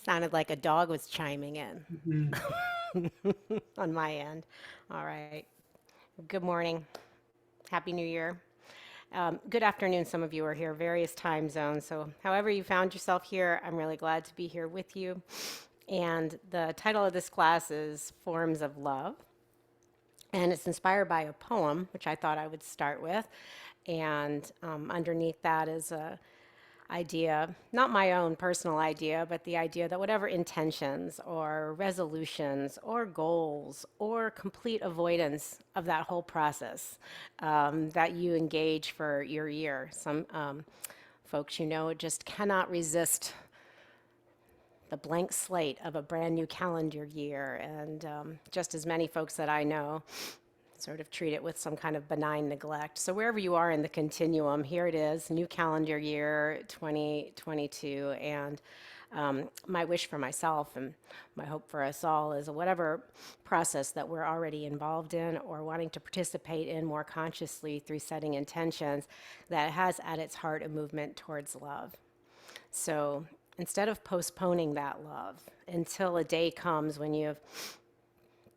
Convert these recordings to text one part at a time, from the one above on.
Sounded like a dog was chiming in Mhm. on my end. All right. Good morning. Happy New Year. Good afternoon. Some of you are here, various time zones. So, however you found yourself here, I'm really glad to be here with you. And the title of this class is Forms of Love. And it's inspired by a poem, which I thought I would start with. And underneath that is a idea, not my own personal idea, but the idea that whatever intentions or resolutions or goals or complete avoidance of that whole process that you engage for your year, some folks you know just cannot resist the blank slate of a brand new calendar year. And just as many folks that I know sort of treat it with some kind of benign neglect. So wherever you are in the continuum, here it is, new calendar year 2022, and my wish for myself and my hope for us all is whatever process that we're already involved in or wanting to participate in more consciously through setting intentions, that has at its heart a movement towards love. So instead of postponing that love until a day comes when you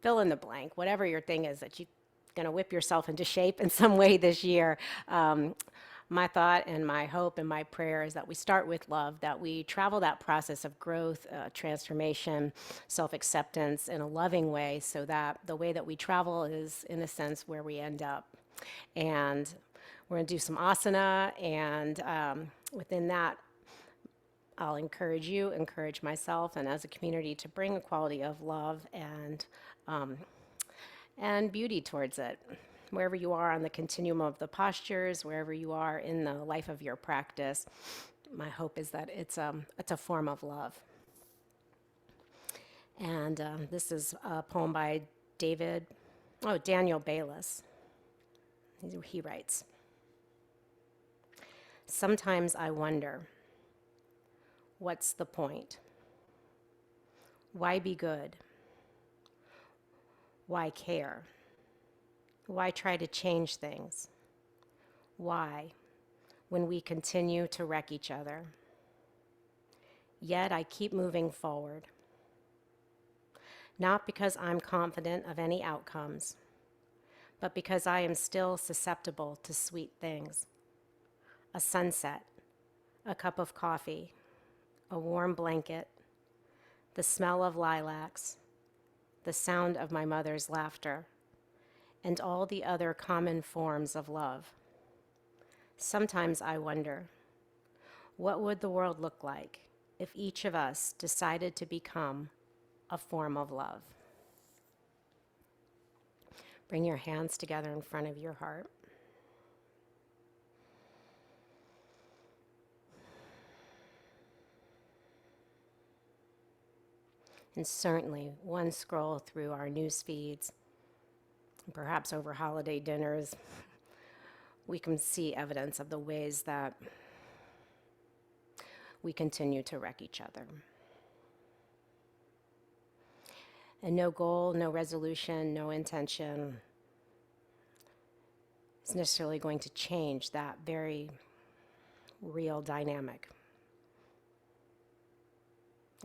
fill in the blank, whatever your thing is that you're going to whip yourself into shape in some way this year. My thought and my hope and my prayer is that we start with love, that we travel that process of growth, transformation, self acceptance in a loving way, so that the way that we travel is, in a sense, where we end up. And we're going to do some asana, and within that, I'll encourage you, encourage myself, and as a community to bring a quality of love and beauty towards it. Wherever you are on the continuum of the postures, wherever you are in the life of your practice, my hope is that it's a form of love. And this is a poem by Daniel Bayliss. He writes, "Sometimes I wonder, what's the point? Why be good? Why care? Why try to change things? Why, when we continue to wreck each other? Yet I keep moving forward. Not because I'm confident of any outcomes, but because I am still susceptible to sweet things. A sunset, a cup of coffee, a warm blanket, the smell of lilacs, the sound of my mother's laughter, and all the other common forms of love. Sometimes I wonder, what would the world look like if each of us decided to become a form of love?" Bring your hands together in front of your heart. And certainly, one scroll through our news feeds, perhaps over holiday dinners, we can see evidence of the ways that we continue to wreck each other. And no goal, no resolution, no intention is necessarily going to change that very real dynamic.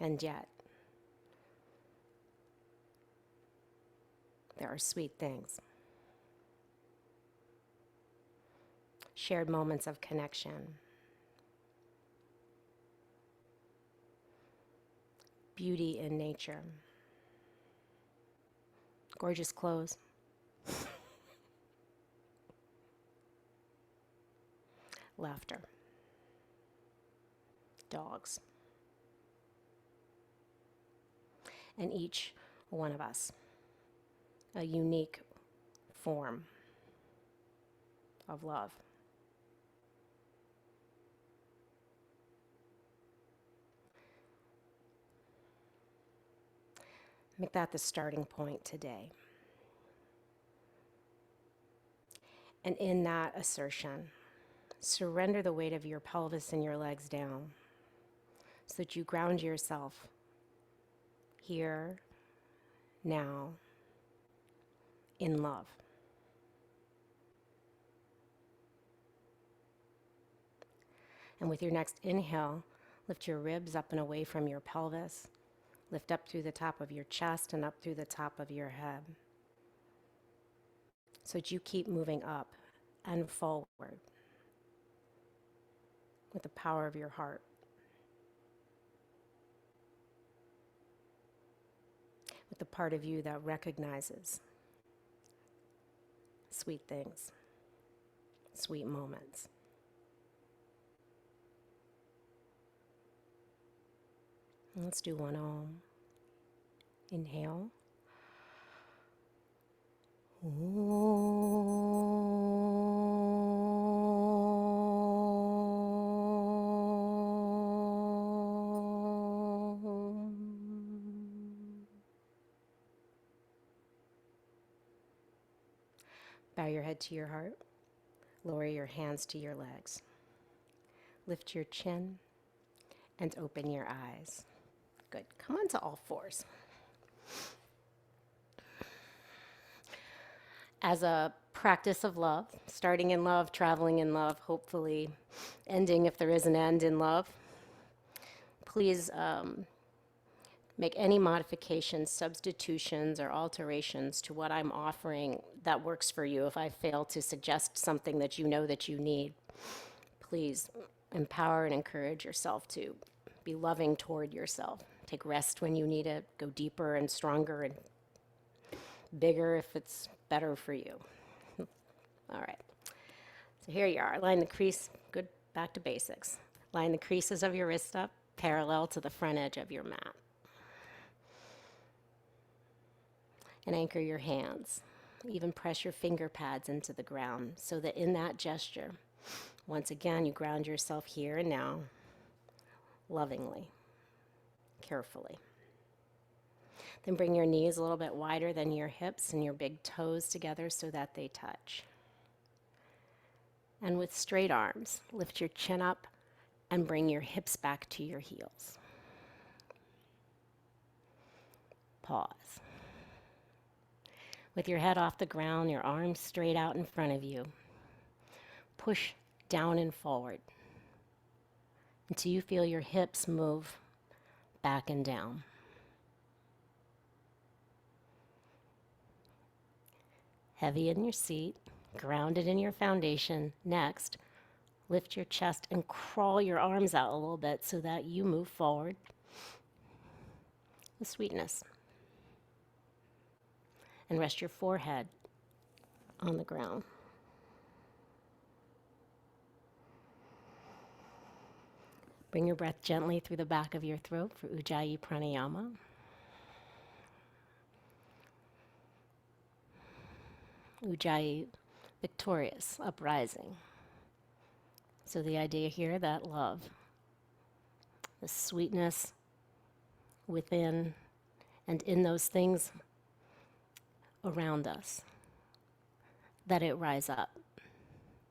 And yet, there are sweet things, shared moments of connection, beauty in nature, gorgeous clothes, laughter, dogs, and each one of us a unique form of love. Make that the starting point today. And in that assertion, surrender the weight of your pelvis and your legs down so that you ground yourself here, now, in love. And with your next inhale, Lift your ribs up and away from your pelvis. Lift up through the top of your chest and up through the top of your head, so that you keep moving up and forward with the power of your heart. With the part of you that recognizes sweet things, sweet moments. And let's do one Om. Inhale. Bow your head to your heart. Lower your hands to your legs. Lift your chin and open your eyes. Good. Come on to all fours. As a practice of love, starting in love, traveling in love, hopefully ending, if there is an end, in love, please make any modifications, substitutions, or alterations to what I'm offering that works for you. If I fail to suggest something that you know that you need, please empower and encourage yourself to be loving toward yourself. Take rest when you need it. Go deeper and stronger and bigger if it's better for you. All right. So here you are. Line the crease. Good. Back to basics. Line the creases of your wrist up parallel to the front edge of your mat. And anchor your hands. Even press your finger pads into the ground so that in that gesture, once again, you ground yourself here and now, lovingly, carefully. Then bring your knees a little bit wider than your hips and your big toes together so that they touch. And with straight arms, lift your chin up and bring your hips back to your heels. Pause. With your head off the ground, your arms straight out in front of you, push down and forward until you feel your hips move back and down. Heavy in your seat, grounded in your foundation. Next, lift your chest and crawl your arms out a little bit so that you move forward with sweetness. And rest your forehead on the ground. Bring your breath gently through the back of your throat for Ujjayi Pranayama. Ujjayi, victorious, uprising. So the idea here that love, the sweetness within and in those things around us, that it rise up,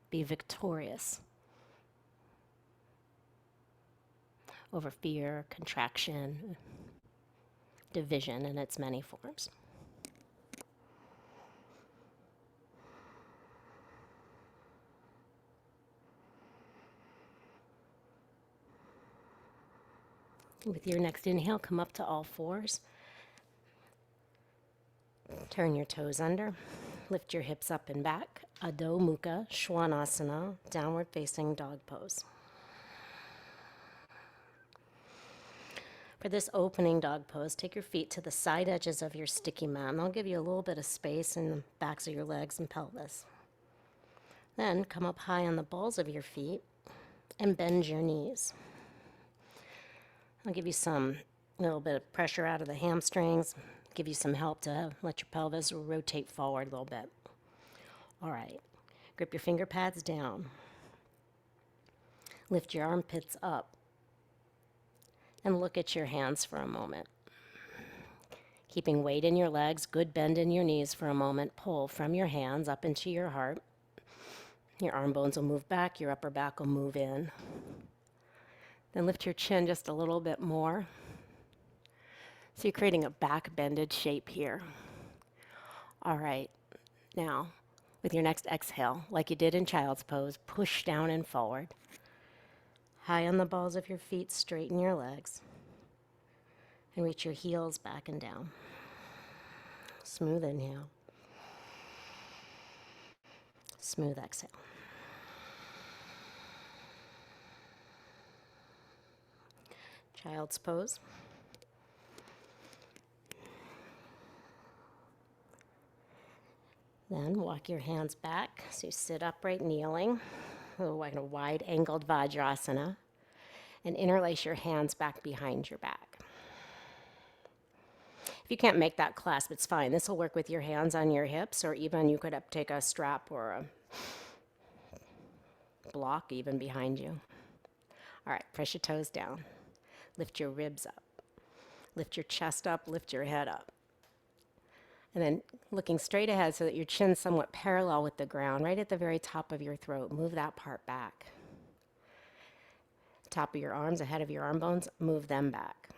be victorious over fear, contraction, division in its many forms. With your next inhale, come up to all fours. Turn your toes under. Lift your hips up and back. Adho Mukha Svanasana, downward facing dog pose. For this opening dog pose, take your feet to the side edges of your sticky mat, and I'll give you a little bit of space in the backs of your legs and pelvis. Then come up high on the balls of your feet and bend your knees. I'll give you some little bit of pressure out of the hamstrings, give you some help to let your pelvis rotate forward a little bit. All right, grip your finger pads down. Lift your armpits up and look at your hands for a moment. Keeping weight in your legs, good bend in your knees for a moment. Pull from your hands up into your heart. Your arm bones will move back, your upper back will move in. Then lift your chin just a little bit more. So you're creating a back bended shape here. All right, now with your next exhale, like you did in child's pose, push down and forward. high on the balls of your feet, straighten your legs, and reach your heels back and down. Smooth inhale. Smooth exhale. Child's pose. Then walk your hands back so you sit upright, kneeling, like a wide angled Vajrasana, and interlace your hands back behind your back. If you can't make that clasp, it's fine. This will work with your hands on your hips, or even you could take a strap or a block even behind you. All right, press your toes down. Lift your ribs up. Lift your chest up, lift your head up. And then looking straight ahead so that your chin's somewhat parallel with the ground, right at the very top of your throat. Move that part back. Top of your arms, ahead of your arm bones, move them back.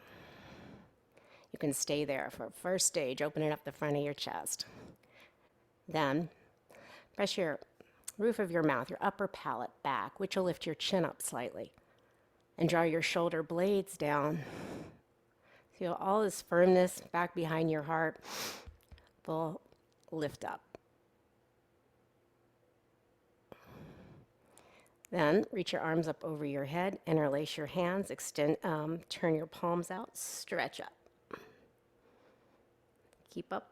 You can stay there for first stage, opening up the front of your chest. Then press your roof of your mouth, your upper palate back, which will lift your chin up slightly. And draw your shoulder blades down. Feel all this firmness back behind your heart. Full lift up. Then reach your arms up over your head, interlace your hands, extend, turn your palms out, stretch up. Keep up.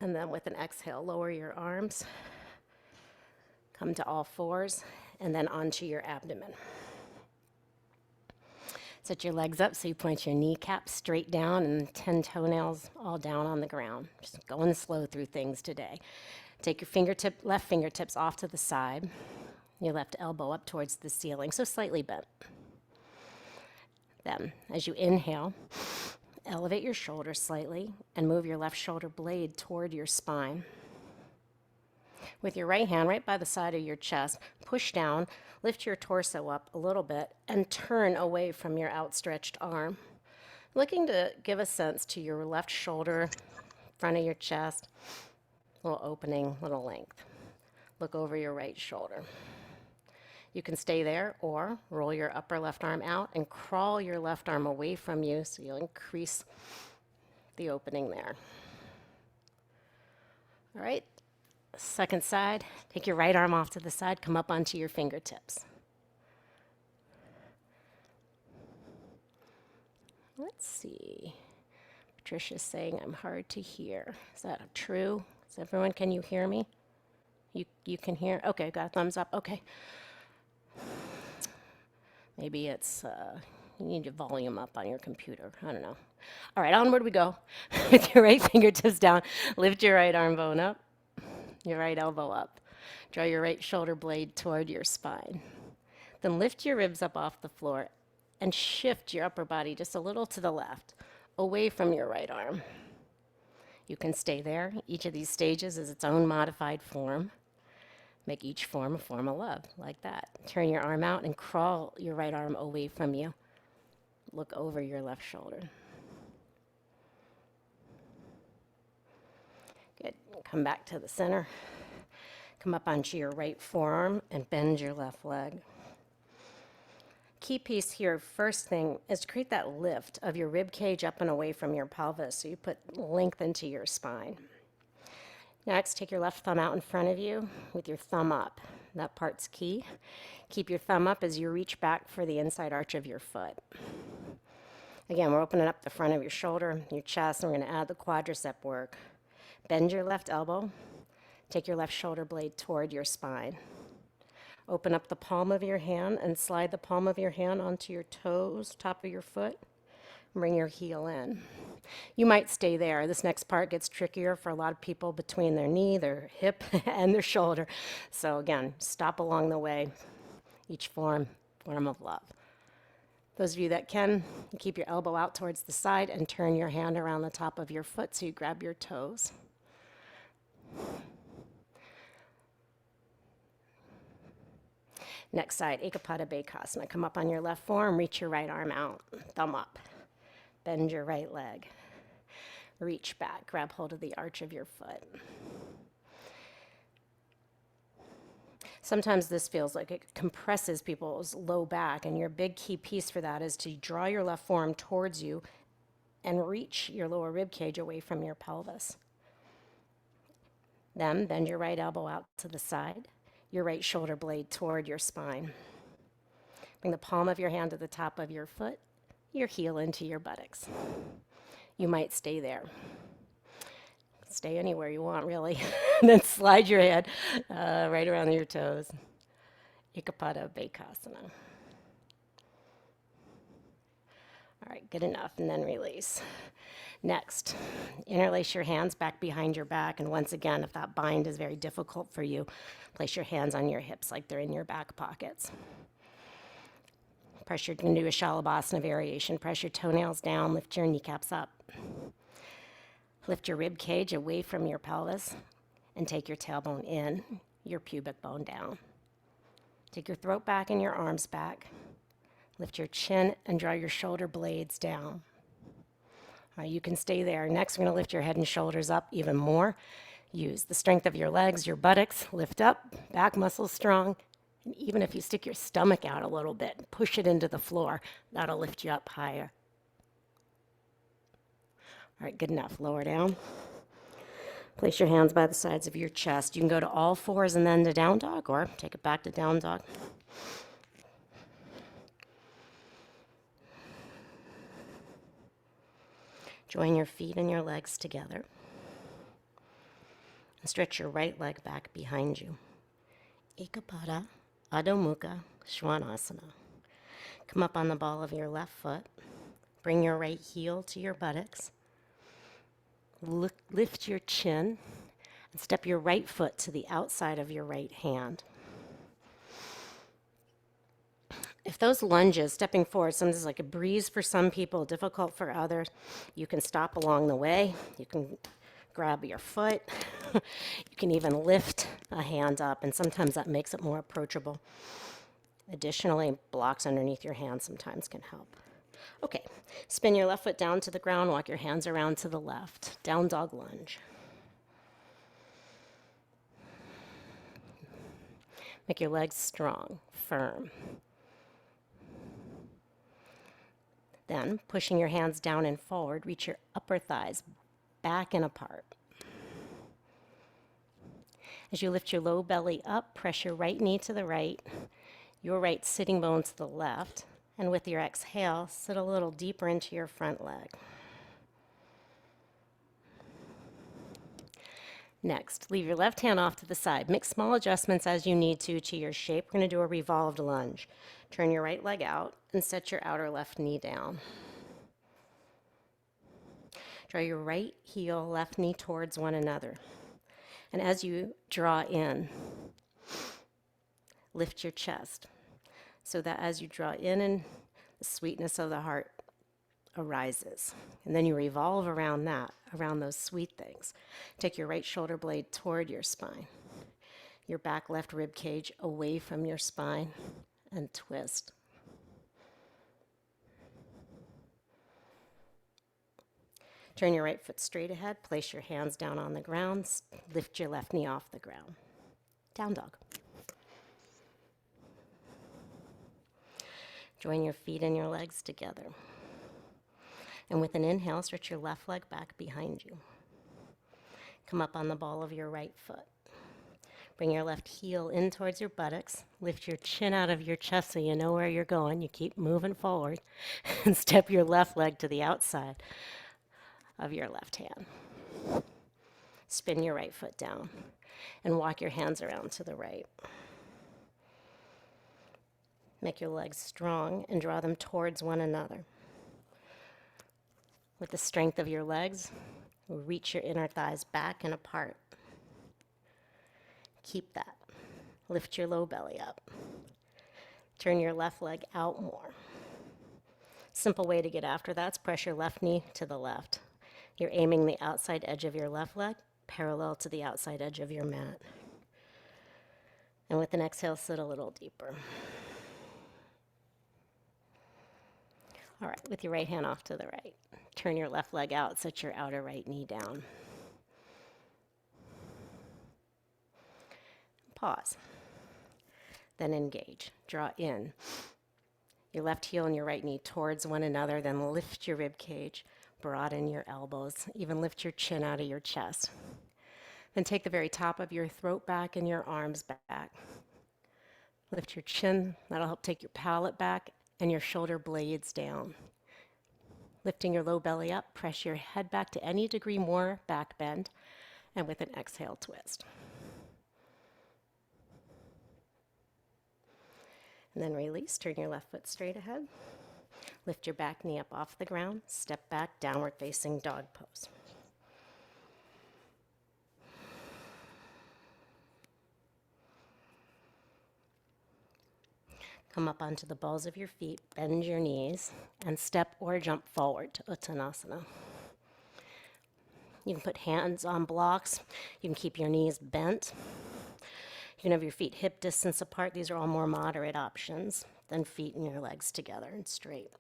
And then with an exhale, lower your arms. Come to all fours, and then onto your abdomen. Set your legs up so you point your kneecaps straight down and 10 toenails all down on the ground. Just going slow through things today. Take your left fingertips off to the side. Your left elbow up towards the ceiling, so slightly bent. Then, as you inhale, elevate your shoulders slightly and move your left shoulder blade toward your spine. With your right hand right by the side of your chest, push down, lift your torso up a little bit, and turn away from your outstretched arm. Looking to give a sense to your left shoulder, front of your chest, little opening, little length. Look over your right shoulder. You can stay there or roll your upper left arm out and crawl your left arm away from you so you'll increase the opening there. All right. Second side, take your right arm off to the side, come up onto your fingertips. Let's see. Patricia's saying I'm hard to hear. Is that true? Can you hear me? You can hear? Okay, got a thumbs up. Okay. Maybe it's, you need to volume up on your computer. I don't know. All right, onward we go. With your right fingertips down, lift your right arm bone up. Your right elbow up. Draw your right shoulder blade toward your spine. Then lift your ribs up off the floor and shift your upper body just a little to the left, away from your right arm. You can stay there. Each of these stages is its own modified form. Make each form a form of love, like that. Turn your arm out and crawl your right arm away from you. Look over your left shoulder. Good. Come back to the center. Come up onto your right forearm and bend your left leg. Key piece here, first thing, is to create that lift of your rib cage up and away from your pelvis so you put length into your spine. Next, take your left thumb out in front of you with your thumb up. That part's key. Keep your thumb up as you reach back for the inside arch of your foot. Again, we're opening up the front of your shoulder, your chest, and we're going to add the quadricep work. Bend your left elbow. Take your left shoulder blade toward your spine. Open up the palm of your hand and slide the palm of your hand onto your toes, top of your foot. Bring your heel in. You might stay there. This next part gets trickier for a lot of people between their knee, their hip, and their shoulder. So again, stop along the way. Each form of love. Those of you that can, keep your elbow out towards the side and turn your hand around the top of your foot so you grab your toes. Next side, Ekapada Bakasana. Come up on your left forearm, reach your right arm out, thumb up. Bend your right leg. Reach back, grab hold of the arch of your foot. Sometimes this feels like it compresses people's low back, and your big key piece for that is to draw your left forearm towards you and reach your lower rib cage away from your pelvis. Then bend your right elbow out to the side, your right shoulder blade toward your spine. Bring the palm of your hand to the top of your foot, your heel into your buttocks. You might stay there. Stay anywhere you want, really. And then slide your head right around your toes. Ikapada Bakasana. All right, good enough, and then release. Next, interlace your hands back behind your back, and once again, if that bind is very difficult for you, place your hands on your hips like they're in your back pockets. You're going to do a Shalabhasana variation. Press your toenails down, lift your kneecaps up. Lift your rib cage away from your pelvis and take your tailbone in, your pubic bone down. Take your throat back and your arms back. Lift your chin and draw your shoulder blades down. All right, you can stay there. Next, we're going to lift your head and shoulders up even more. Use the strength of your legs, your buttocks, lift up, back muscles strong. And even if you stick your stomach out a little bit, push it into the floor, that'll lift you up higher. All right, good enough. Lower down. Place your hands by the sides of your chest. You can go to all fours and then to down dog, or take it back to down dog. Join your feet and your legs together. And stretch your right leg back behind you. Ekapada Adho Mukha Svanasana. Come up on the ball of your left foot. Bring your right heel to your buttocks. Lift your chin and step your right foot to the outside of your right hand. If those lunges, stepping forward, sometimes is like a breeze for some people, difficult for others, you can stop along the way. You can grab your foot. You can even lift a hand up, and sometimes that makes it more approachable. Additionally, blocks underneath your hand sometimes can help. Okay, spin your left foot down to the ground, walk your hands around to the left. Down dog lunge. Make your legs strong, firm. Then, pushing your hands down and forward, reach your upper thighs back and apart. As you lift your low belly up, press your right knee to the right, your right sitting bone to the left, and with your exhale, sit a little deeper into your front leg. Next, leave your left hand off to the side. Make small adjustments as you need to your shape. We're going to do a revolved lunge. Turn your right leg out and set your outer left knee down. Draw your right heel, left knee towards one another. And as you draw in, lift your chest so that as you draw in and the sweetness of the heart arises. And then you revolve around that, around those sweet things. Take your right shoulder blade toward your spine. Your back left rib cage away from your spine and twist. Turn your right foot straight ahead, place your hands down on the ground, lift your left knee off the ground. Down dog. Join your feet and your legs together. And with an inhale, stretch your left leg back behind you. Come up on the ball of your right foot. Bring your left heel in towards your buttocks. Lift your chin out of your chest so you know where you're going. You keep moving forward. And step your left leg to the outside of your left hand. Spin your right foot down and walk your hands around to the right. Make your legs strong and draw them towards one another. With the strength of your legs, reach your inner thighs back and apart. Keep that. Lift your low belly up. Turn your left leg out more. Simple way to get after that is press your left knee to the left. You're aiming the outside edge of your left leg parallel to the outside edge of your mat. And with an exhale, sit a little deeper. All right, with your right hand off to the right. Turn your left leg out, set your outer right knee down. Pause. then engage. Draw in. Your left heel and your right knee towards one another, then lift your rib cage, broaden your elbows, even lift your chin out of your chest. Then take the very top of your throat back and your arms back. Lift your chin, that'll help take your palate back and your shoulder blades down. Lifting your low belly up, press your head back to any degree more back bend, and with an exhale, twist. And then release, turn your left foot straight ahead. Lift your back knee up off the ground, step back, downward facing dog pose. Come up onto the balls of your feet, bend your knees, and step or jump forward to Uttanasana. You can put hands on blocks. You can keep your knees bent. You can have your feet hip distance apart. These are all more moderate options than feet and your legs together and straight.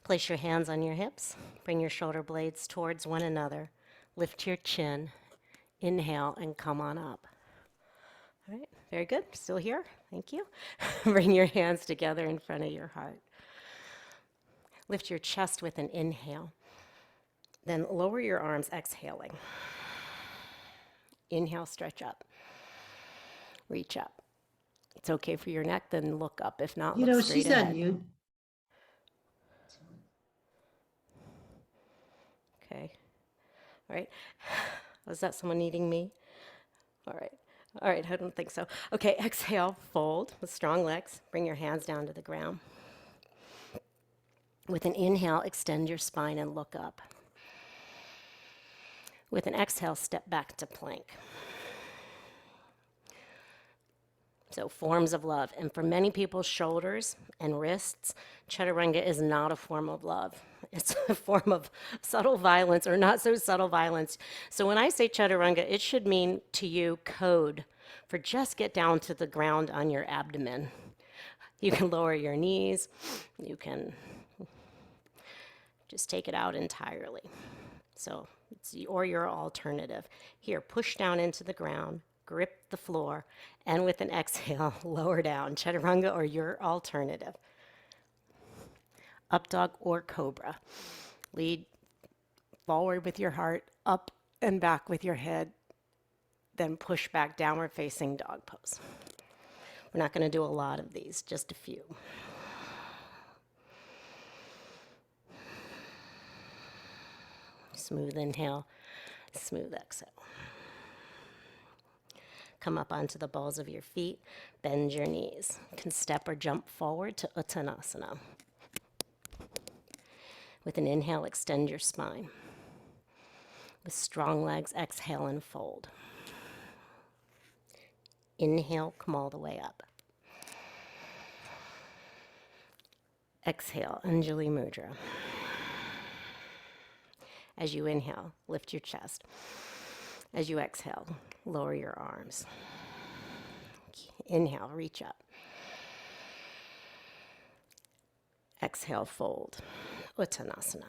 Place your hands on your hips. Bring your shoulder blades towards one another. Lift your chin. Inhale and come on up. All right, very good. Still here? Thank you. Bring your hands together in front of your heart. Lift your chest with an inhale. Then lower your arms, exhaling. Inhale, stretch up. Reach up. It's okay for your neck, then look up. If not, look straight ahead. She's on mute. Okay. All right. Was that someone needing me? All right. All right, I don't think so. Okay, exhale, fold with strong legs. Bring your hands down to the ground. With an inhale, extend your spine and look up. With an exhale, step back to plank. So forms of love. And for many people's shoulders and wrists, Chaturanga is not a form of love. It's a form of subtle violence or not so subtle violence. So when I say Chaturanga, it should mean to you code for just get down to the ground on your abdomen. You can lower your knees. You can just take it out entirely. So it's your alternative. Here, push down into the ground. Grip the floor, and with an exhale, lower down. Chaturanga or your alternative. Up dog or cobra. Lead forward with your heart, up and back with your head, then push back, downward facing dog pose. We're not going to do a lot of these, just a few. Smooth inhale, smooth exhale. Come up onto the balls of your feet, bend your knees. You can step or jump forward to Uttanasana. With an inhale, extend your spine. With strong legs, exhale and fold. Inhale, come all the way up. Exhale, Anjali Mudra. As you inhale, lift your chest. As you exhale, lower your arms. Inhale, reach up. Exhale, fold. Uttanasana.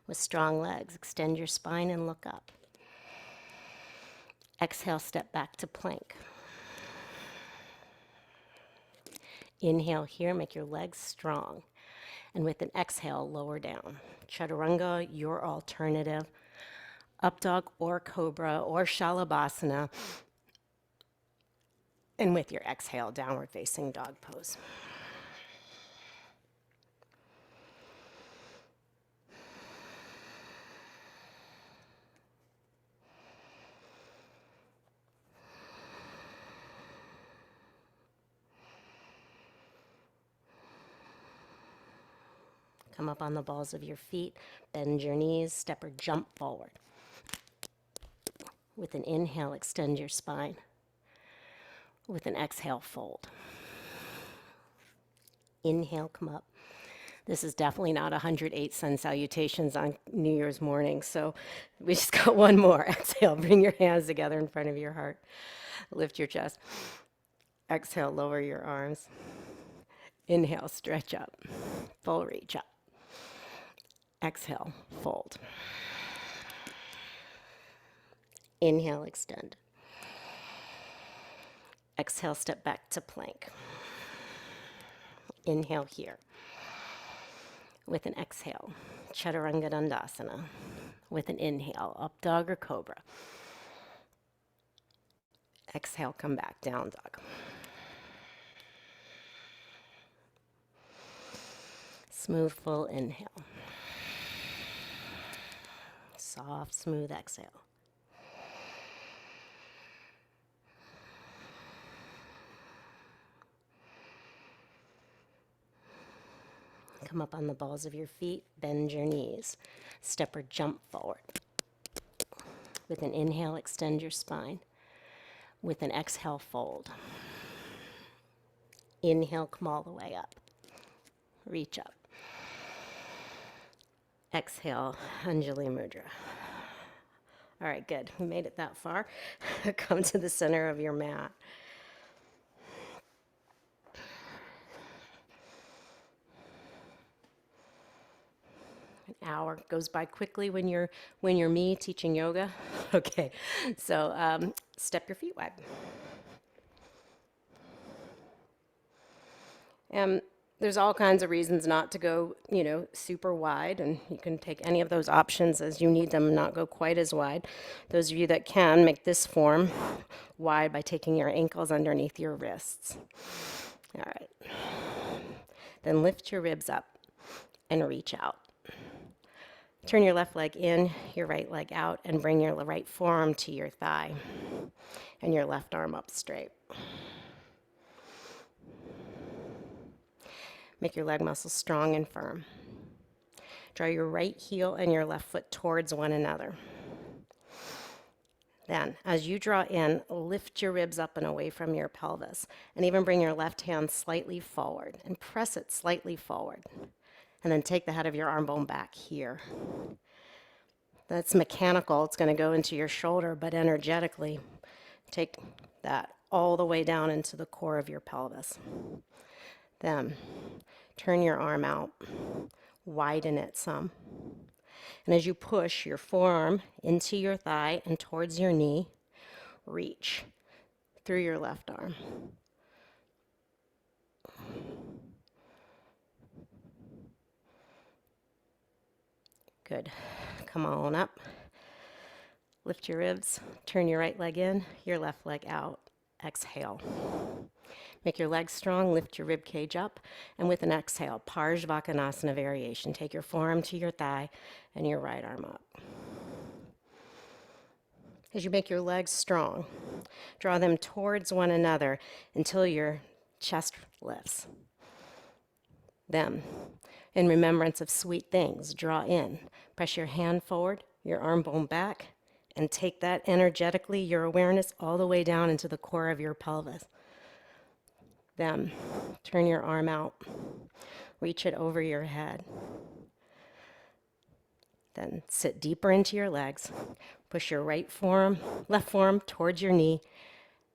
With strong legs, extend your spine and look up. Exhale, step back to plank. Inhale here, make your legs strong. And with an exhale, lower down. Chaturanga, your alternative. Up dog or cobra or shalabhasana. And with your exhale, downward facing dog pose. Come up on the balls of your feet, bend your knees, step or jump forward. With an inhale, extend your spine. With an exhale, fold. Inhale, come up. This is definitely not 108 sun salutations on New Year's morning, so we just got one more. Exhale, bring your hands together in front of your heart. Lift your chest. Exhale, lower your arms. Inhale, stretch up. Full reach up. Exhale, fold. Inhale, extend. Exhale, step back to plank. Inhale here. With an exhale, Chaturanga Dandasana. With an inhale, up dog or cobra. Exhale, come back, down dog. Smooth, full inhale. Soft, smooth exhale. Come up on the balls of your feet, bend your knees. Step or jump forward. With an inhale, extend your spine. With an exhale, fold. Inhale, come all the way up. Reach up. Exhale, Anjali Mudra. All right, good. We made it that far. Come to the center of your mat. An hour goes by quickly when you're me teaching yoga. Okay, so step your feet wide. There's all kinds of reasons not to go, super wide, and you can take any of those options as you need them, not go quite as wide. Those of you that can, make this form wide by taking your ankles underneath your wrists. All right. Then lift your ribs up and reach out. Turn your left leg in, your right leg out, and bring your right forearm to your thigh and your left arm up straight. Make your leg muscles strong and firm. Draw your right heel and your left foot towards one another. Then, as you draw in, lift your ribs up and away from your pelvis, and even bring your left hand slightly forward and press it slightly forward. And then take the head of your arm bone back here. That's mechanical. It's going to go into your shoulder, but energetically, take that all the way down into the core of your pelvis. Then, turn your arm out, widen it some. And as you push your forearm into your thigh and towards your knee, reach through your left arm. Good. Come on up. Lift your ribs. Turn your right leg in, your left leg out. Exhale. Make your legs strong, lift your rib cage up, and with an exhale, Parsvakonasana variation. Take your forearm to your thigh and your right arm up. As you make your legs strong, draw them towards one another until your chest lifts. Then, in remembrance of sweet things, draw in. Press your hand forward, your arm bone back, and take that energetically, your awareness, all the way down into the core of your pelvis. Then, turn your arm out. Reach it over your head. Then sit deeper into your legs. Push your left forearm towards your knee.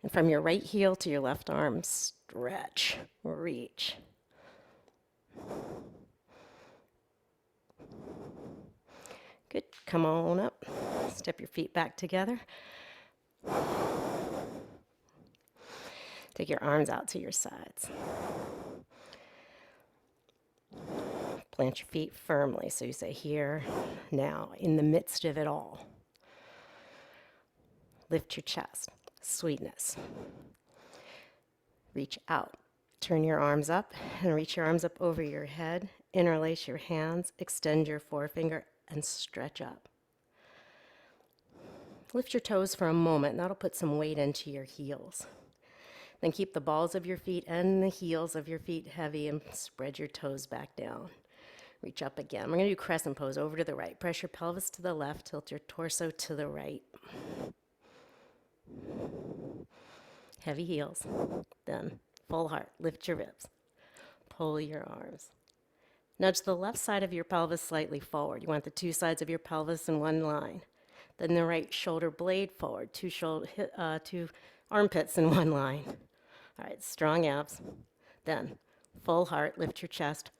And from your right heel to your left arm, stretch, reach. Good. Come on up. Step your feet back together. Take your arms out to your sides. Plant your feet firmly. So you say here, now, in the midst of it all. Lift your chest. Sweetness. Reach out. Turn your arms up and reach your arms up over your head. Interlace your hands. Extend your forefinger and stretch up. Lift your toes for a moment, and that'll put some weight into your heels. Then keep the balls of your feet and the heels of your feet heavy and spread your toes back down. Reach up again. We're going to do Crescent Pose over to the right. Press your pelvis to the left, tilt your torso to the right. Heavy heels. Then full heart. Lift your ribs. Pull your arms. Nudge the left side of your pelvis slightly forward. You want the two sides of your pelvis in one line. Then the right shoulder blade forward. Two armpits in one line. All right, strong abs. Then full heart. Lift your chest.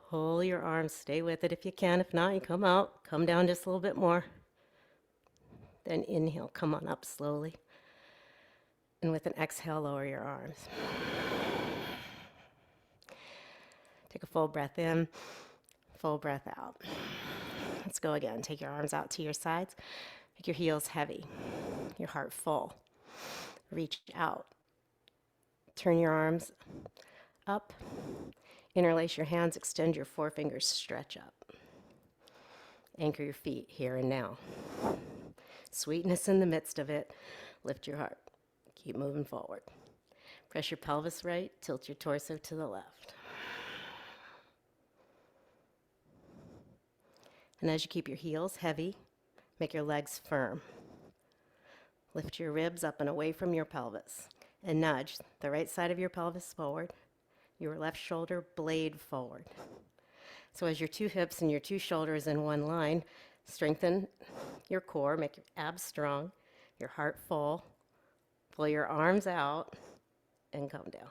Pull your arms. Stay with it if you can. If not, you come out. Come down just a little bit more. Then inhale. Come on up slowly. And with an exhale, lower your arms. Take a full breath in, full breath out. Let's go again. Take your arms out to your sides. Make your heels heavy, your heart full. Reach out. Turn your arms up. Interlace your hands, extend your forefingers, stretch up. Anchor your feet here and now. Sweetness in the midst of it. Lift your heart. Keep moving forward. Press your pelvis right, tilt your torso to the left. And as you keep your heels heavy, make your legs firm. Lift your ribs up and away from your pelvis. And nudge the right side of your pelvis forward, your left shoulder blade forward. So as your two hips and your two shoulders in one line, strengthen your core, make your abs strong, your heart full, pull your arms out, and come down.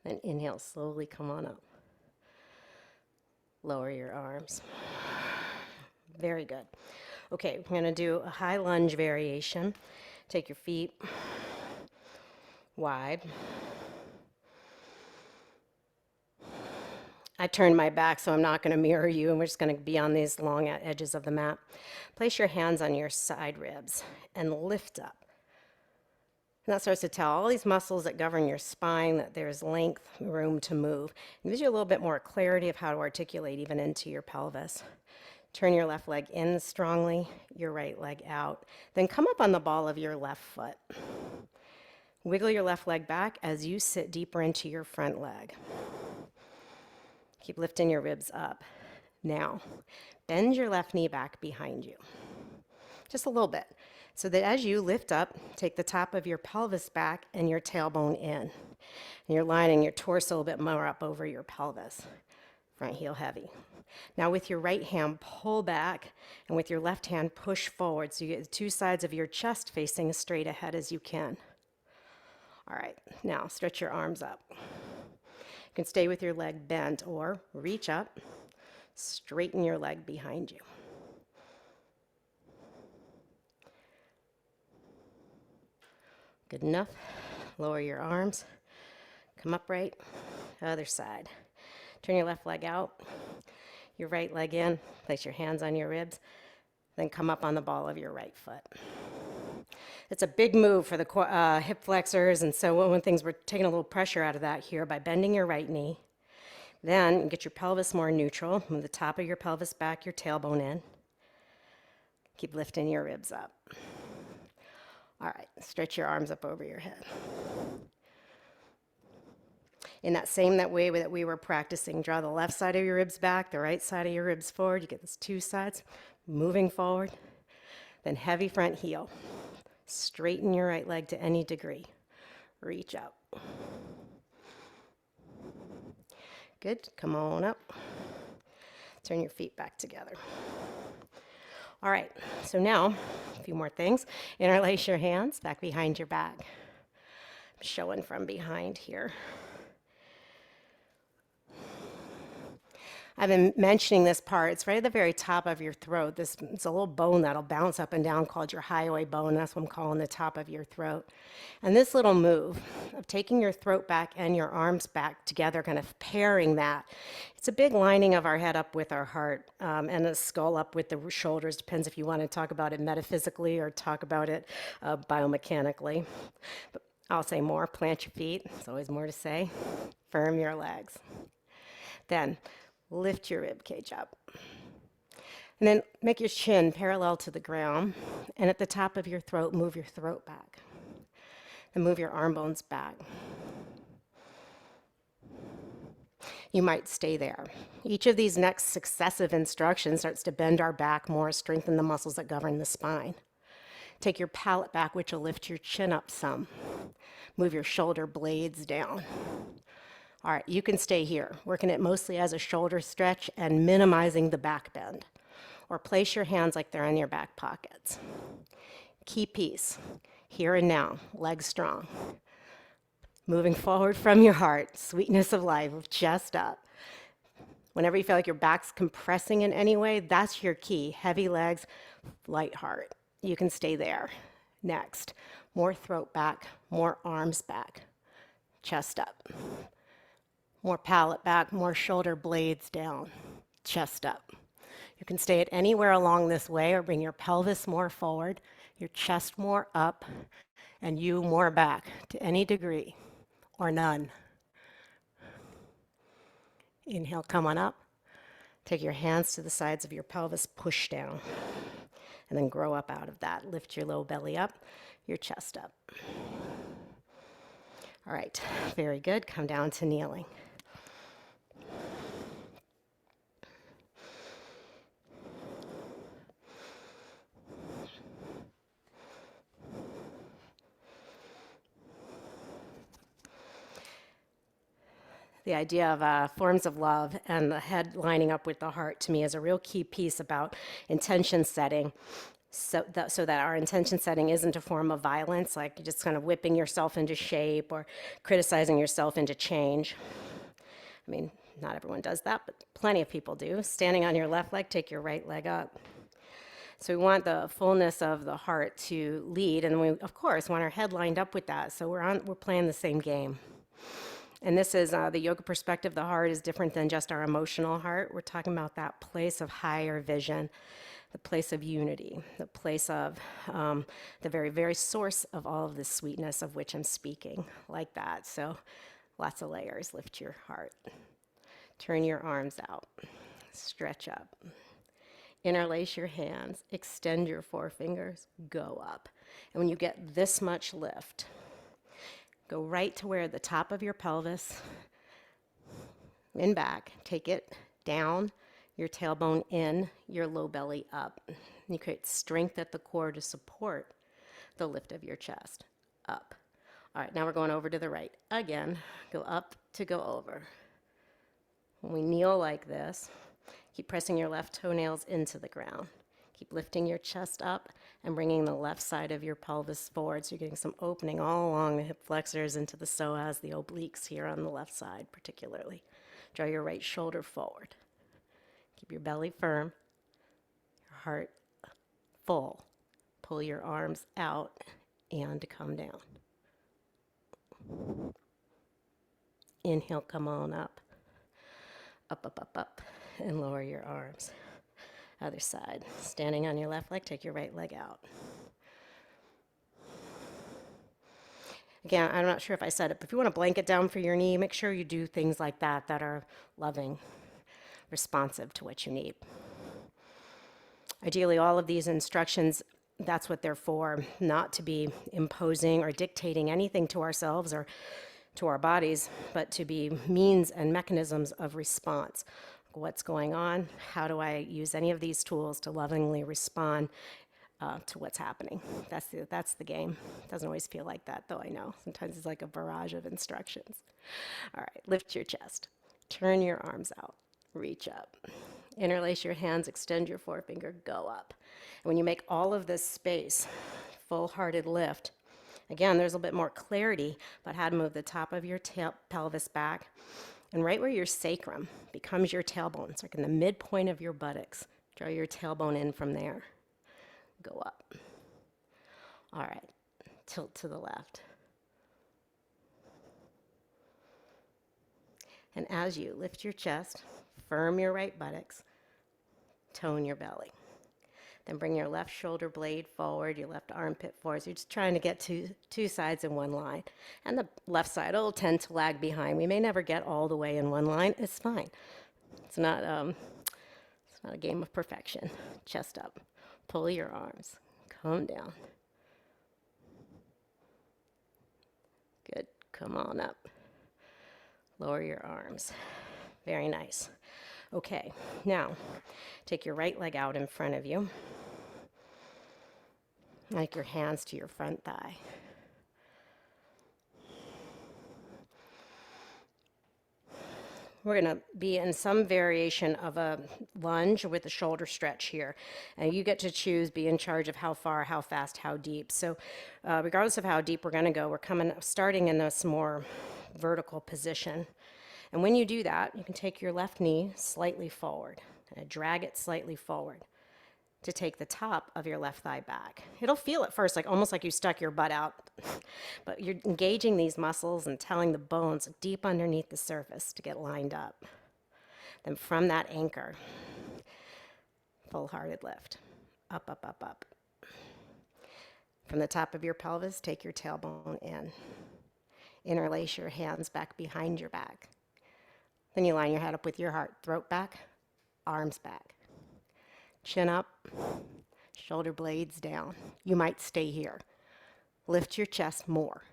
Then inhale, slowly come on up. Lower your arms. Very good. Okay, we're going to do a high lunge variation. Take your feet wide. I turned my back, so I'm not going to mirror you, and we're just going to be on these long edges of the mat. Place your hands on your side ribs and lift up. And that starts to tell all these muscles that govern your spine that there's length, room to move. It gives you a little bit more clarity of how to articulate even into your pelvis. Turn your left leg in strongly, your right leg out. Then come up on the ball of your left foot. Wiggle your left leg back as you sit deeper into your front leg. Keep lifting your ribs up. Now, bend your left knee back behind you. Just a little bit. So that as you lift up, take the top of your pelvis back and your tailbone in. And you're lining your torso a bit more up over your pelvis. Front heel heavy. Now with your right hand, pull back, and with your left hand, push forward so you get the two sides of your chest facing as straight ahead as you can. All right, now stretch your arms up. You can stay with your leg bent or reach up, straighten your leg behind you. Good enough. Lower your arms. Come upright. Other side. Turn your left leg out. Your right leg in. Place your hands on your ribs. Then come up on the ball of your right foot. It's a big move for the hip flexors, and so one of the things, we're taking a little pressure out of that here by bending your right knee. Then get your pelvis more neutral. Move the top of your pelvis back, your tailbone in. Keep lifting your ribs up. All right, stretch your arms up over your head. In that way that we were practicing, draw the left side of your ribs back, the right side of your ribs forward. You get these two sides, moving forward. Then heavy front heel. Straighten your right leg to any degree. Reach up. Good, come on up. Turn your feet back together. All right, so now, a few more things. Interlace your hands back behind your back. I'm showing from behind here. I've been mentioning this part. It's right at the very top of your throat. It's a little bone that'll bounce up and down called your highway bone. That's what I'm calling the top of your throat. And this little move of taking your throat back and your arms back together, kind of pairing that, it's a big lining of our head up with our heart and the skull up with the shoulders. Depends if you want to talk about it metaphysically or talk about it biomechanically. But I'll say more. Plant your feet. There's always more to say. Firm your legs. Then lift your rib cage up. And then make your chin parallel to the ground. And at the top of your throat, move your throat back. And move your arm bones back. You might stay there. Each of these next successive instructions starts to bend our back more, strengthen the muscles that govern the spine. Take your palate back, which will lift your chin up some. Move your shoulder blades down. All right, you can stay here, working it mostly as a shoulder stretch and minimizing the back bend. Or place your hands like they're in your back pockets. Key piece, here and now, legs strong. Moving forward from your heart, sweetness of life, chest up. Whenever you feel like your back's compressing in any way, that's your key. Heavy legs, light heart. You can stay there. Next, more throat back, more arms back, chest up. More palate back, more shoulder blades down, chest up. You can stay it anywhere along this way or bring your pelvis more forward, your chest more up, and you more back to any degree or none. Inhale, come on up. Take your hands to the sides of your pelvis, push down, and then grow up out of that. Lift your low belly up, your chest up. All right, very good. Come down to kneeling. The idea of forms of love and the head lining up with the heart to me is a real key piece about intention setting. So that our intention setting isn't a form of violence, like you're just kind of whipping yourself into shape or criticizing yourself into change. I mean, not everyone does that, but plenty of people do. Standing on your left leg, take your right leg up. So we want the fullness of the heart to lead, and we, of course, want our head lined up with that. So we're playing the same game. And this is the yoga perspective. The heart is different than just our emotional heart. We're talking about that place of higher vision, the place of unity, the place of the very, very source of all of this sweetness of which I'm speaking, like that. So lots of layers. Lift your heart. Turn your arms out. Stretch up. Interlace your hands. Extend your forefingers. Go up. And when you get this much lift, go right to where the top of your pelvis, in back, take it down, your tailbone in, your low belly up. You create strength at the core to support the lift of your chest, up. All right, now we're going over to the right. Again, go up to go over. When we kneel like this, keep pressing your left toenails into the ground. Keep lifting your chest up and bringing the left side of your pelvis forward. So you're getting some opening all along the hip flexors into the psoas, the obliques here on the left side particularly. Draw your right shoulder forward. Keep your belly firm, your heart full. Pull your arms out and come down. Inhale, come on up. Up, up, up, up, and lower your arms. Other side. Standing on your left leg, take your right leg out. Again, I'm not sure if I said it, but if you want to blanket down for your knee, make sure you do things like that that are loving, responsive to what you need. Ideally, all of these instructions, that's what they're for, not to be imposing or dictating anything to ourselves or to our bodies, but to be means and mechanisms of response. What's going on? How do I use any of these tools to lovingly respond to what's happening? That's the game. Doesn't always feel like that, though, I know. Sometimes it's like a barrage of instructions. All right, lift your chest. Turn your arms out. Reach up. Interlace your hands, extend your forefinger, go up. And when you make all of this space, full-hearted lift, again, there's a bit more clarity about how to move the top of your pelvis back. And right where your sacrum becomes your tailbone, it's like in the midpoint of your buttocks. Draw your tailbone in from there. Go up. All right, tilt to the left. And as you lift your chest, firm your right buttocks, tone your belly. Then bring your left shoulder blade forward, your left armpit forward. So you're just trying to get two sides in one line. And the left side will tend to lag behind. We may never get all the way in one line. It's fine. It's not a game of perfection. Chest up. Pull your arms. Come down. Good. Come on up. Lower your arms. Very nice. Okay, now take your right leg out in front of you. Like your hands to your front thigh. We're going to be in some variation of a lunge with a shoulder stretch here. And you get to choose, be in charge of how far, how fast, how deep. So regardless of how deep we're going to go, we're starting in this more vertical position. And when you do that, you can take your left knee slightly forward and drag it slightly forward. to take the top of your left thigh back. It'll feel at first like almost like you stuck your butt out, but you're engaging these muscles and telling the bones deep underneath the surface to get lined up. Then from that anchor, full-hearted lift, up, up, up, up. From the top of your pelvis, take your tailbone in. Interlace your hands back behind your back. Then you line your head up with your heart, throat back, arms back. Chin up, shoulder blades down. You might stay here. Lift your chest more.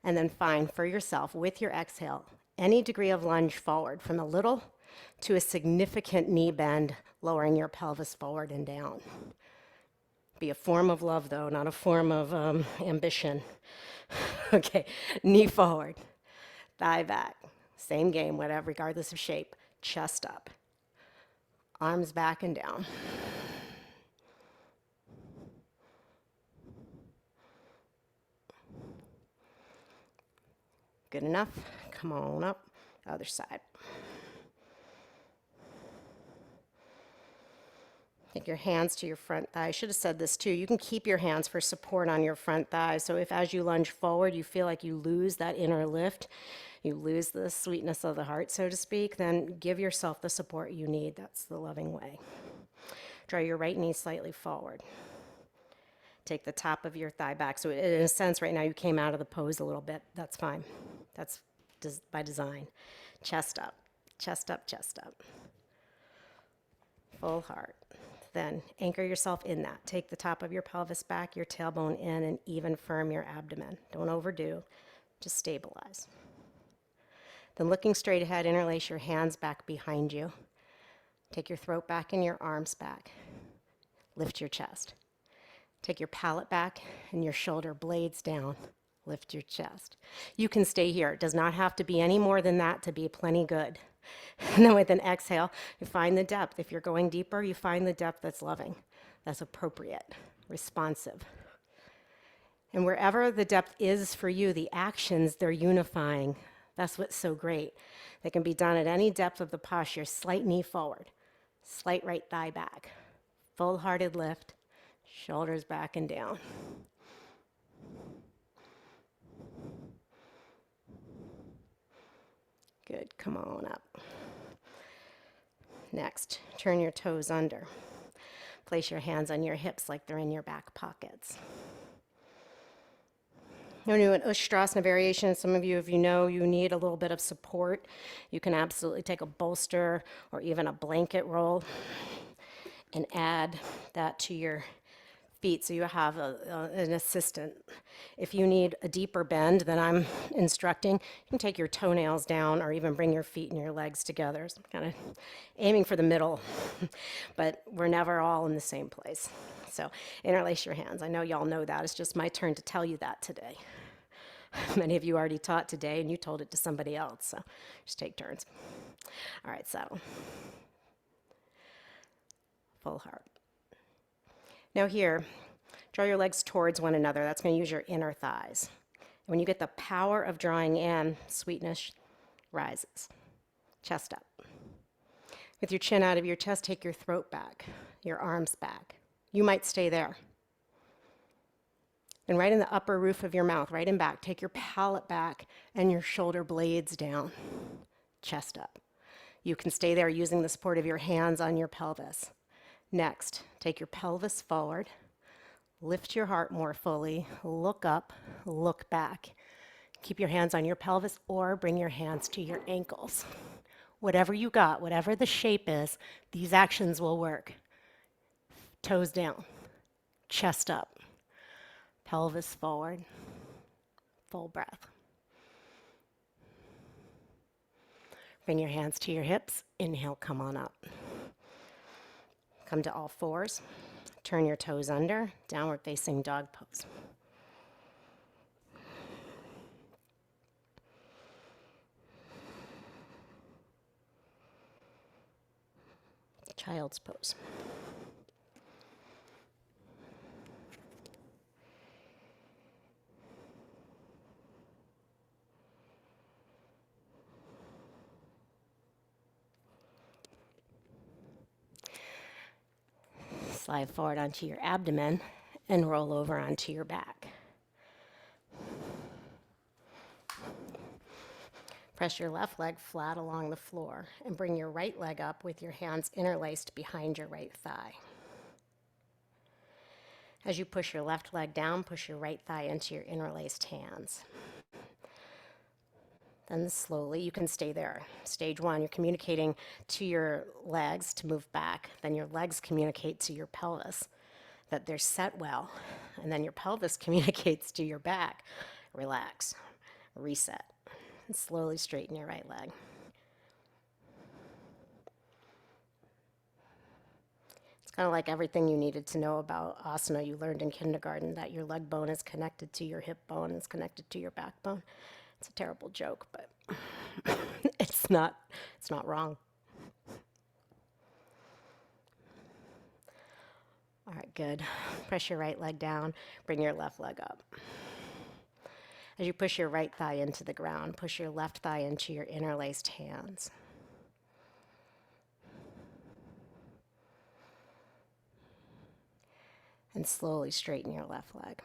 And then find for yourself, with your exhale, any degree of lunge forward, from a little to a significant knee bend, lowering your pelvis forward and down. Be a form of love, though, not a form of ambition. Okay, knee forward, thigh back. Same game, whatever, regardless of shape. Chest up, arms back and down. Good enough. Come on up. Other side. Take your hands to your front thigh. I should have said this too. You can keep your hands for support on your front thigh. So if as you lunge forward, you feel like you lose that inner lift, you lose the sweetness of the heart, so to speak, then give yourself the support you need. That's the loving way. Draw your right knee slightly forward. Take the top of your thigh back. So in a sense, right now you came out of the pose a little bit. That's fine. That's by design. Chest up, chest up, chest up. Full heart. Then anchor yourself in that. Take the top of your pelvis back, your tailbone in, and even firm your abdomen. Don't overdo. Just stabilize. Then looking straight ahead, interlace your hands back behind you. Take your throat back and your arms back. Lift your chest. Take your palate back and your shoulder blades down. Lift your chest. You can stay here. It does not have to be any more than that to be plenty good. And then with an exhale, you find the depth. If you're going deeper, you find the depth that's loving, that's appropriate, responsive. And wherever the depth is for you, the actions, they're unifying. That's what's so great. They can be done at any depth of the posture. Slight knee forward, slight right thigh back, full-hearted lift, shoulders back and down. Good, come on up. Next, turn your toes under. Place your hands on your hips like they're in your back pockets. We're doing an Ustrasana variation. Some of you, if you know you need a little bit of support, you can absolutely take a bolster or even a blanket roll and add that to your feet so you have an assistant. If you need a deeper bend than I'm instructing, you can take your toenails down or even bring your feet and your legs together. So I'm kind of aiming for the middle, but we're never all in the same place. So interlace your hands. I know y'all know that. It's just my turn to tell you that today. Many of you already taught today and you told it to somebody else, so just take turns. All right, settle. Full heart. Now here, draw your legs towards one another. That's going to use your inner thighs. And when you get the power of drawing in, sweetness rises. Chest up. With your chin out of your chest, take your throat back, your arms back. You might stay there. And right in the upper roof of your mouth, right in back, take your palate back and your shoulder blades down. Chest up. You can stay there using the support of your hands on your pelvis. Next, take your pelvis forward, lift your heart more fully, look up, look back. Keep your hands on your pelvis or bring your hands to your ankles. Whatever you got, whatever the shape is, these actions will work. Toes down, chest up, pelvis forward, full breath. Bring your hands to your hips, inhale, come on up. Come to all fours, turn your toes under, downward facing dog pose. Child's pose. Slide forward onto your abdomen and roll over onto your back. Press your left leg flat along the floor and bring your right leg up with your hands interlaced behind your right thigh. As you push your left leg down, push your right thigh into your interlaced hands. Then slowly, you can stay there. Stage one, you're communicating to your legs to move back. Then your legs communicate to your pelvis that they're set well. And then your pelvis communicates to your back. Relax, reset, and slowly straighten your right leg. It's kind of like everything you needed to know about asana you learned in kindergarten, that your leg bone is connected to your hip bone, is connected to your backbone. It's a terrible joke, but it's not wrong. All right, good. Press your right leg down, bring your left leg up. As you push your right thigh into the ground, push your left thigh into your interlaced hands. And slowly straighten your left leg.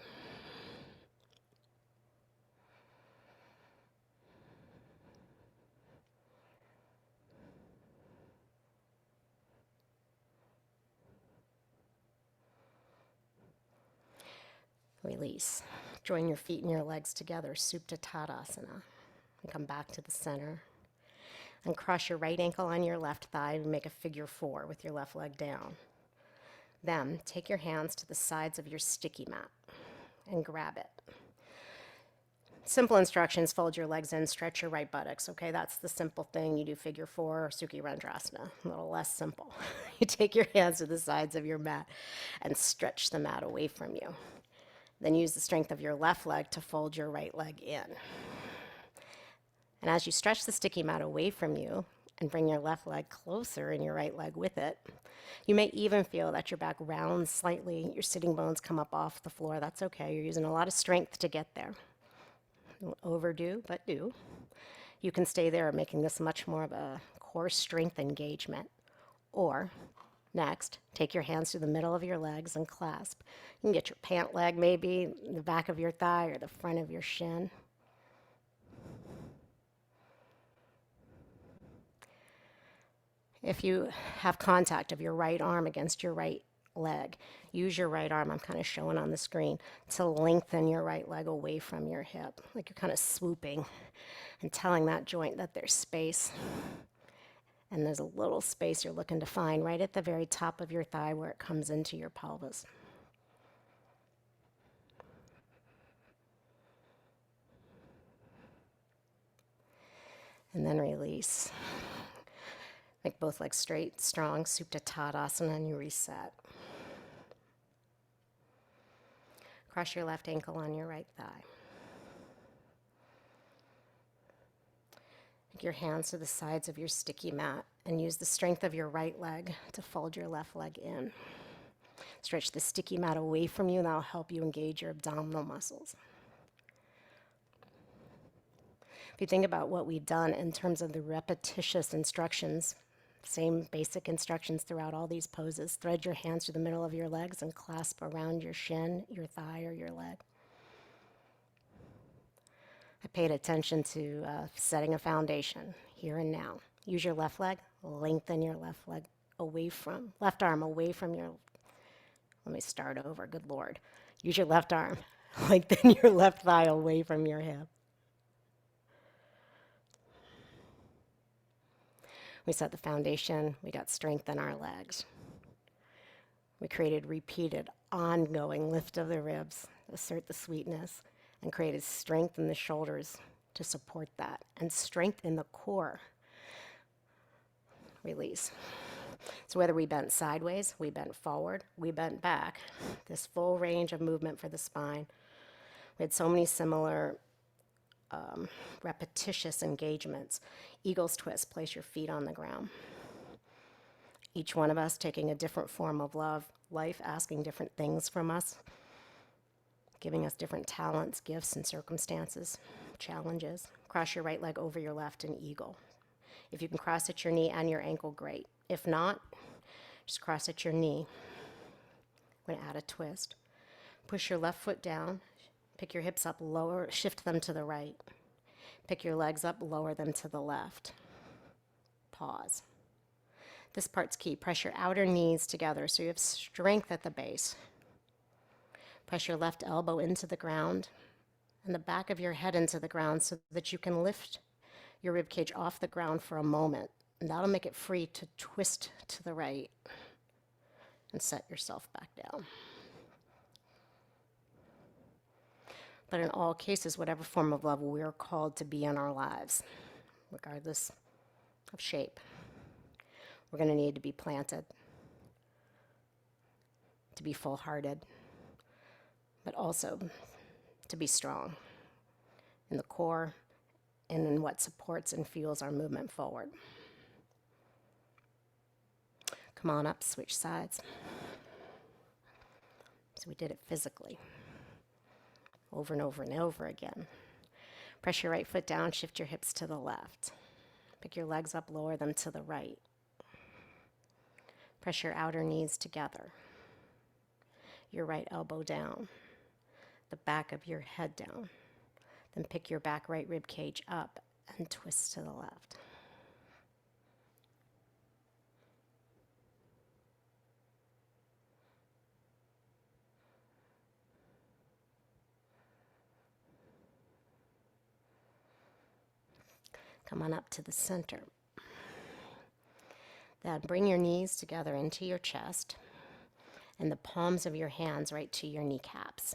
Release. Join your feet and your legs together, Supta Tadasana. And come back to the center. And cross your right ankle on your left thigh and make a figure four with your left leg down. Then take your hands to the sides of your sticky mat and grab it. Simple instructions: fold your legs in, stretch your right buttocks. Okay, that's the simple thing. You do figure four or Sukhi Rendrasana. A little less simple. You take your hands to the sides of your mat and stretch the mat away from you. Then use the strength of your left leg to fold your right leg in. And as you stretch the sticky mat away from you and bring your left leg closer and your right leg with it, you may even feel that your back rounds slightly, your sitting bones come up off the floor. That's okay. You're using a lot of strength to get there. Don't overdo, but do. You can stay there, making this much more of a core strength engagement. Or, next, take your hands to the middle of your legs and clasp. You can get your pant leg maybe, the back of your thigh or the front of your shin. If you have contact of your right arm against your right leg, use your right arm, I'm kind of showing on the screen, to lengthen your right leg away from your hip, like you're kind of swooping and telling that joint that there's space. And there's a little space you're looking to find right at the very top of your thigh where it comes into your pelvis. And then release. Make both legs straight, strong, Supta Tadasana, and you reset. Cross your left ankle on your right thigh. Take your hands to the sides of your sticky mat and use the strength of your right leg to fold your left leg in. Stretch the sticky mat away from you, and that'll help you engage your abdominal muscles. If you think about what we've done in terms of the repetitious instructions, same basic instructions throughout all these poses, thread your hands through the middle of your legs and clasp around your shin, your thigh, or your leg. I paid attention to setting a foundation here and now. Use your left leg, lengthen your left leg left arm away from your, let me start over, good Lord. Use your left arm, lengthen your left thigh away from your hip. We set the foundation, we got strength in our legs. We created repeated, ongoing lift of the ribs, assert the sweetness, and created strength in the shoulders to support that, and strength in the core. Release. So whether we bent sideways, we bent forward, we bent back, this full range of movement for the spine. We had so many similar repetitious engagements. Eagle's twist, place your feet on the ground. Each one of us taking a different form of love, life asking different things from us, giving us different talents, gifts, and circumstances, challenges. Cross your right leg over your left in eagle. If you can cross at your knee and your ankle, great. If not, just cross at your knee. We're going to add a twist. Push your left foot down. Pick your hips up, lower, shift them to the right. Pick your legs up, lower them to the left. Pause. This part's key. Press your outer knees together so you have strength at the base. Press your left elbow into the ground and the back of your head into the ground so that you can lift your ribcage off the ground for a moment. And that'll make it free to twist to the right and set yourself back down. But in all cases, whatever form of love we are called to be in our lives, regardless of shape, we're going to need to be planted, to be full-hearted, but also to be strong in the core and in what supports and fuels our movement forward. Come on up, switch sides. So we did it physically, over and over and over again. Press your right foot down, shift your hips to the left. Pick your legs up, lower them to the right. Press your outer knees together. Your right elbow down, the back of your head down. Then pick your back right rib cage up and twist to the left. Come on up to the center. Then bring your knees together into your chest and the palms of your hands right to your kneecaps.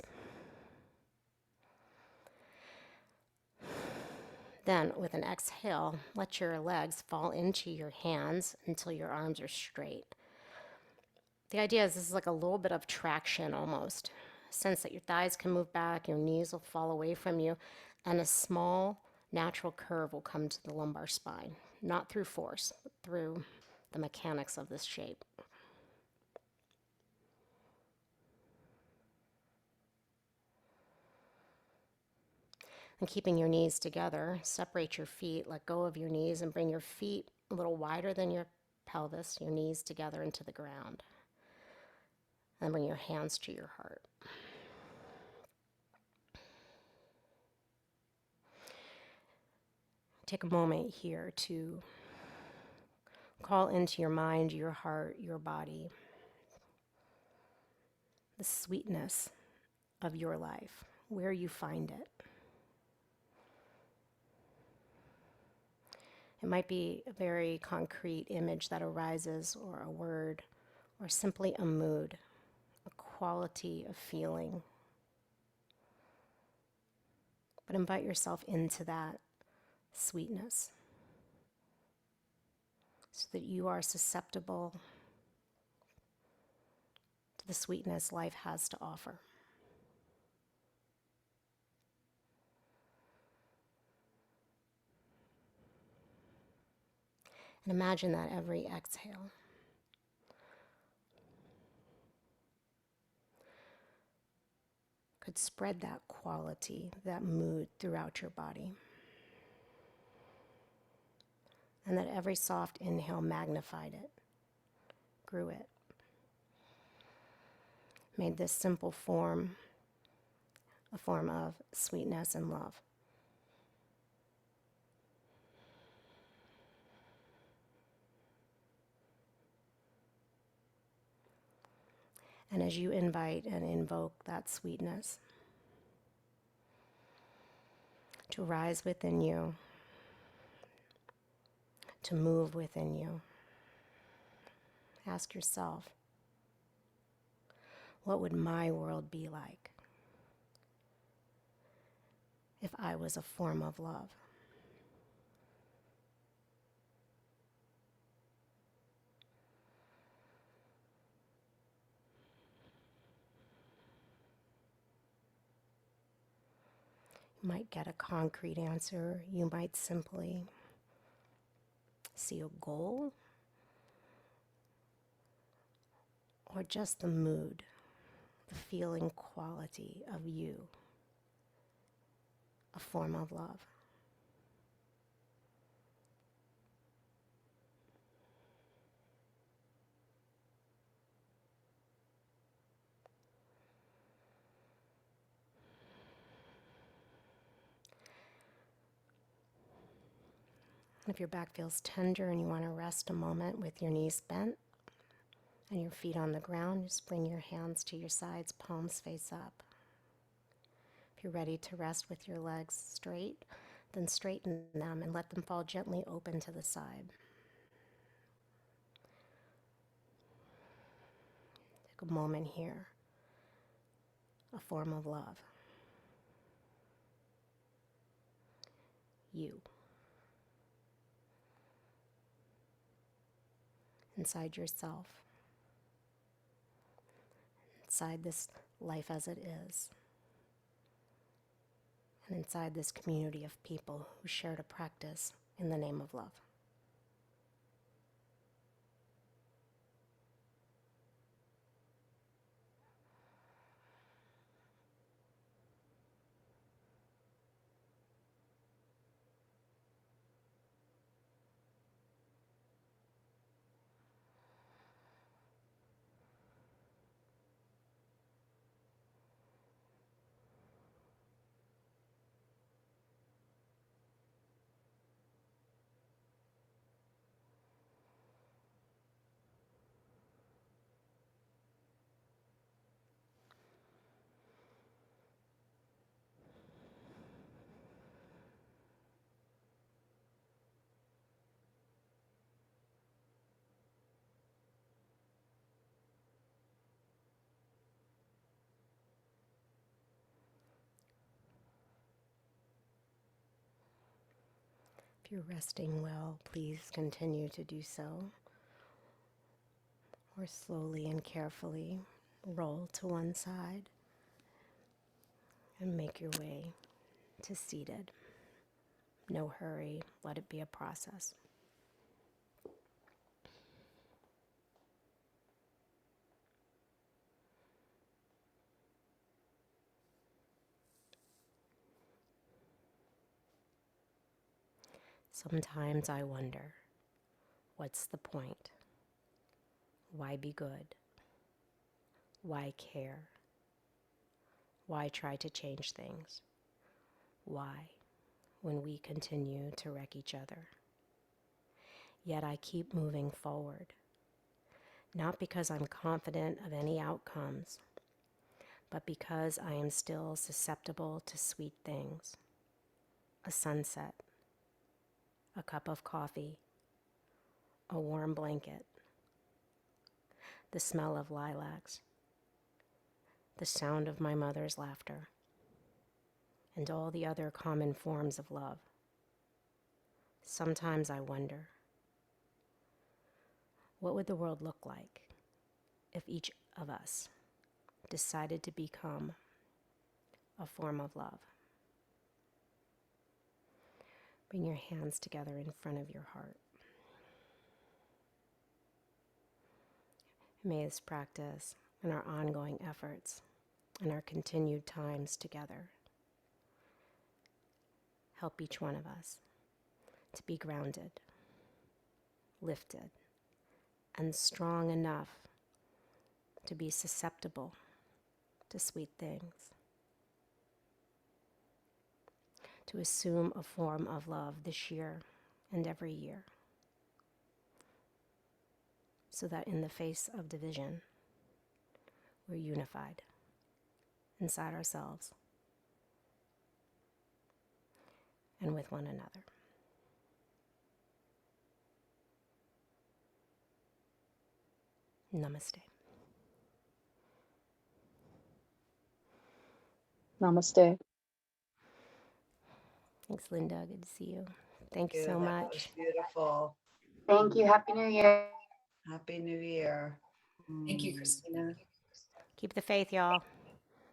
Then, with an exhale, let your legs fall into your hands until your arms are straight. The idea is this is like a little bit of traction almost. Sense that your thighs can move back, your knees will fall away from you, and a small natural curve will come to the lumbar spine. Not through force, but through the mechanics of this shape. And keeping your knees together, separate your feet, let go of your knees, and bring your feet a little wider than your pelvis, your knees together into the ground. And bring your hands to your heart. Take a moment here to call into your mind, your heart, your body, the sweetness of your life, where you find it. It might be a very concrete image that arises, or a word, or simply a mood, a quality of feeling. But invite yourself into that sweetness so that you are susceptible to the sweetness life has to offer. And imagine that every exhale could spread that quality, that mood throughout your body. And that every soft inhale magnified it, grew it, made this simple form a form of sweetness and love. And as you invite and invoke that sweetness to rise within you, to move within you, ask yourself, what would my world be like if I was a form of love? You might get a concrete answer. You might simply see a goal, or just the mood, the feeling quality of you, a form of love. If your back feels tender and you want to rest a moment with your knees bent and your feet on the ground, just bring your hands to your sides, palms face up. If you're ready to rest with your legs straight, then straighten them and let them fall gently open to the side. Take a moment here, a form of love. You. Inside yourself. Inside this life as it is. And inside this community of people who share to practice in the name of love. If you're resting well, please continue to do so. Or slowly and carefully roll to one side and make your way to seated. No hurry, let it be a process. Sometimes I wonder, what's the point? Why be good? Why care? Why try to change things? Why, when we continue to wreck each other? Yet I keep moving forward, not because I'm confident of any outcomes, but because I am still susceptible to sweet things. A sunset, a cup of coffee, a warm blanket, the smell of lilacs, the sound of my mother's laughter, and all the other common forms of love. Sometimes I wonder, what would the world look like if each of us decided to become a form of love? Bring your hands together in front of your heart. May this practice and our ongoing efforts and our continued times together help each one of us to be grounded, lifted, and strong enough to be susceptible to sweet things, to assume a form of love this year and every year, so that in the face of division, we're unified inside ourselves and with one another. Namaste. Namaste. Thanks, Linda. Good to see you. Thank you so much. That was beautiful. Thank you. Happy New Year. Happy New Year. Thank you, Christina. Keep the faith, y'all.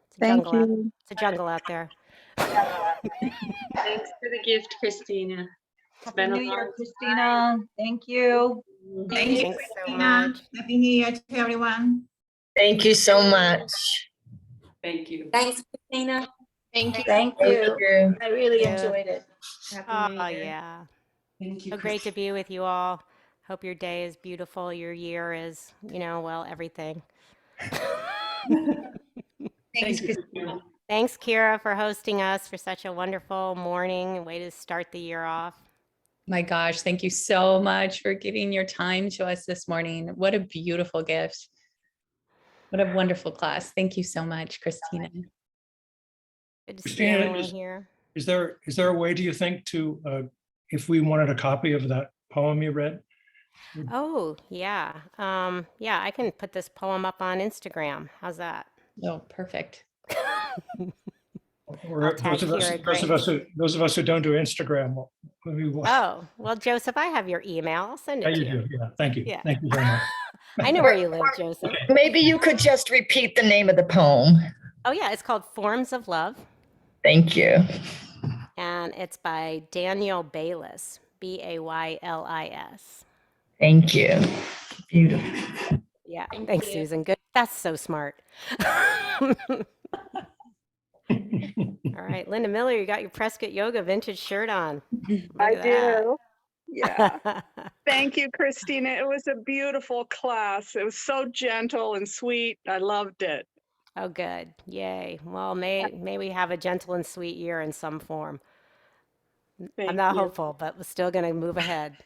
It's a Thank jungle out. you. It's a jungle out there. Thanks for the gift, Christina. Happy New Year, Christina. Thank you. Thank you, Thanks so Christina. much. Happy New Year to everyone. Thank you so much. Thank you. Thanks, Christina. Thank you. Thank Thank you. you. I really Yeah. enjoyed it. Happy New Oh, Year. yeah. Thank you, So great to be with you all. Hope your day is beautiful. Your year is, well, everything. Thanks, Christina. Thanks, Kira, for hosting us for such a wonderful morning and way to start the year off. My gosh, thank you so much for giving your time to us this morning. What a beautiful gift. What a wonderful class. Thank you so much, Christina. Good to see Christina, everyone here. is there a way, do you think, to, if we wanted a copy of that poem you read? Oh, yeah. Yeah, I can put this poem up on Instagram. How's that? Oh, perfect. I'll tag Kira Grace. Those of us who don't do Instagram, Oh, well, Joseph, I have your email. I'll send yeah, it to you you. do. Yeah, thank you. Yeah. Thank you very much. I know where you live, Joseph. Maybe you could just repeat the name of the poem. Oh, yeah, it's called Forms of Love, Thank you. and it's by Daniel Baylis, Baylis. Thank you. Beautiful. Yeah, thanks, Susan. Good. That's so smart. All right, Linda Miller, you got your Prescott Yoga vintage shirt on. Look I at that. do. Yeah. Thank you, Christina. It was a beautiful class. It was so gentle and sweet. I loved it. Oh, good. Yay. Well, may we have a gentle and sweet year in some form. Thank I'm not you. hopeful, but we're still going to move ahead.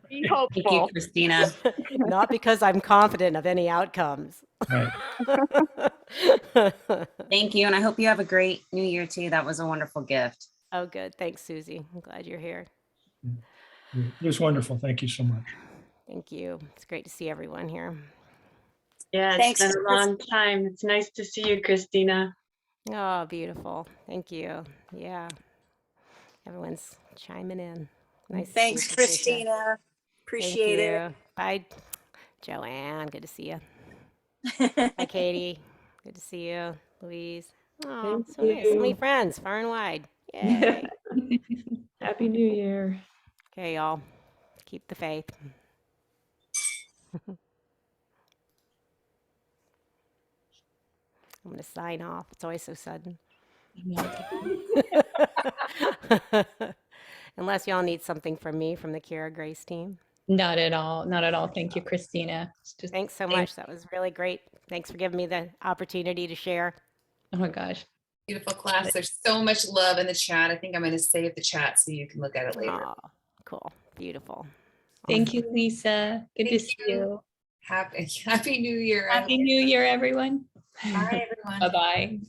Be Thank you, hopeful. Christina. Not because I'm confident of any outcomes. Right. Thank you. And I hope you have a great new year too. That was a wonderful gift. Oh, good. Thanks, Susie. I'm glad you're here. It was wonderful. Thank you so much. Thank you. It's great to see everyone here. Yeah, it's Thanks, been a long time. It's nice to see you, Christina. Oh, beautiful. Thank you. Yeah. Everyone's chiming in. Nice. Thanks, Christina. Appreciate it. Thank you. Bye, Joanne. Good to see you. Bye, Katie. Good to see you. Louise. Oh, Thank so nice. So many you. friends, far and wide. Yay. Happy New Year. Okay, y'all. Keep the faith. I'm going to sign off. It's always so sudden. Unless y'all need something from me from the Kira Grace team. Not at all. Not at all. Thank you, Christina. It's just, Thanks so much. That was really great. Thanks for giving me the opportunity to share. oh my gosh. Beautiful class. There's so much love in the chat. I think I'm going to save the chat so you can look at it later. Oh, cool. Beautiful. Thank you, Lisa. Good to see you. Happy New Year. Happy New Year, everyone. Bye, everyone. Bye-bye.